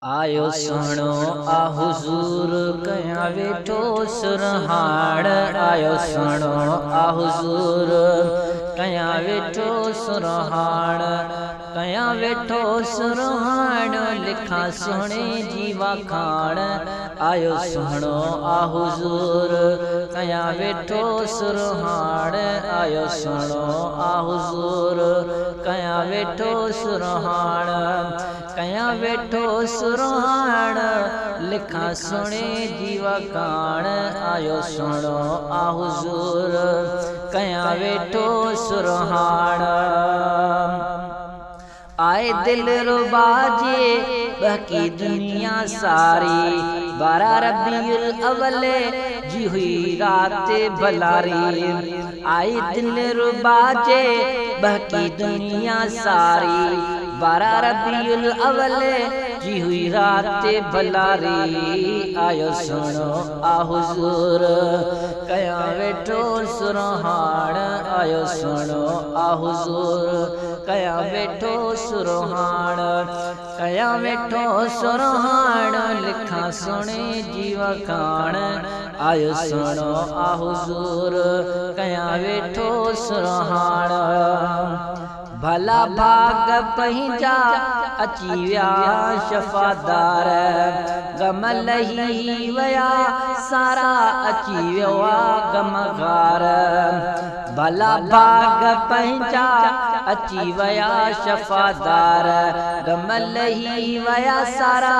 आयो सुणो आ हुजूर कया वेठो सुरहाड़। आयो सुणो आ हुजूर कया वेठो सुरहाड़। कया वेठो सुरहाड़ लिखा सुणे जीवा खाड़। आयो सुणो आ हुजूर कया वेठो सुरहाड़। आयो सुणो आ हुजूर कया वेठो सुरहाड़। कया वेठो सुरहाड़ लिखा सुणे जीवा काण। आयो सुणो आ हुजूर कया वेठो सुरहाड़। आए दिल रुबा जे बाकी दुनिया सारी। 12 रबीउल अव्वल जी हुई रात भलारी। आई दिल रुबा जे बाकी दुनिया सारी। 12 रबीउल अव्वल जी हुई रात भलारी। आयो सुणो आ हुजूर कया वेठो सुरहाड़। आयो सुणो आ हुजूर कया वेठो सुरहाड़। कया वेठो सुरहाड़ लिखा सुणे जीवा काण। आयो सुणो आ हुजूर कया वेठो सुरहाड़। भला भाग पंहिंजा अची विया शफ़ादार। गम लही वया सारा अची वियो गमगार। भला भाग पंहिंजा अची वया शफ़ादार। गम लही वया सारा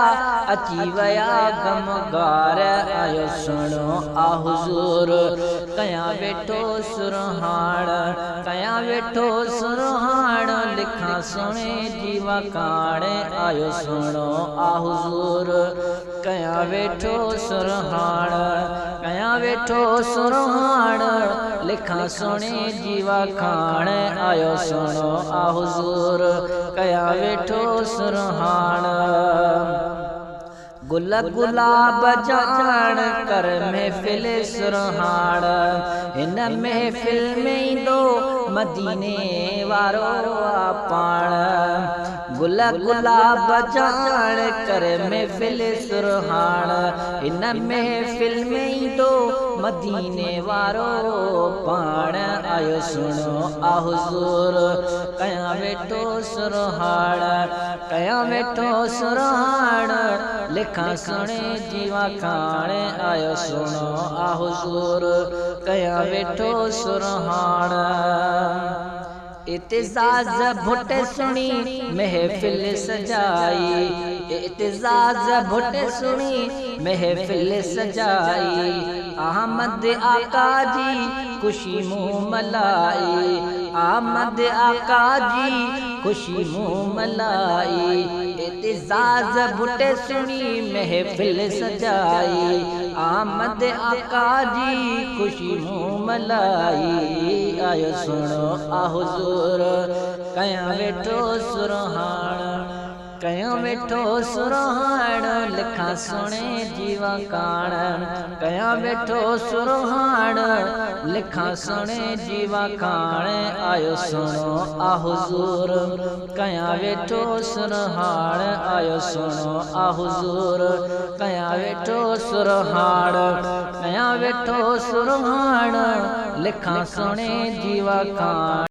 अची वया गमगार। आयो सुणो आ हुजूर कया वेठो सुरहाड़। कया वेठो सुरहाड़ लिखा सुणे जीवा काण। आयो सुणो आ हुजूर कया वेठो सुरहाड़। कया वेठो सुरहाड़ लिखा सुणे जीवा काण। आयो सुणो आ हुजूर कया वेठो सुरहाड़। गुल गुलाब जान कर महफिल सुरहाड़। इन महफिल में ईंदो मदीने वारो पाण। गुल गुलाब जान कर महफिल सुरहाड़। इन महफिल में ईंदो मदीने वारो पाण। आयो सुणो आ हुजूर कया वेठो सुरहाड़। कया वेठो सुरहाड़ लिखा सुणे जीवा काण। आयो सुणो आ हुजूर कया वेठो सुरहाड़। इतिज़ाज़ भुट सुणी महफिल सजाई। इतिज़ाज़ भुट सुणी महफिल सजाई। अहमद आका जी खुशी मुँह मलाई। अहमद आका जी खुशी मुँह मलाई। इतिज़ाज़ भुट सुणी महफिल सजाई। अहमद आका जी खुशी मुँह मलाई। आयो सुणो आ हुजूर कया वेठो सुरहाड़। कया वेठो सुरहाड़ लिखा सुणे जीवा काण। कया वेठो सुरहाड़ लिखा सुणे जीवा काण। आयो सुणो आ हुजूर कया वेठो सुरहाड़। आयो सुणो आ हुजूर कया वेठो सुरहाड़। कया वेठो सुरहाड़ लिखा सुणे जीवा काण।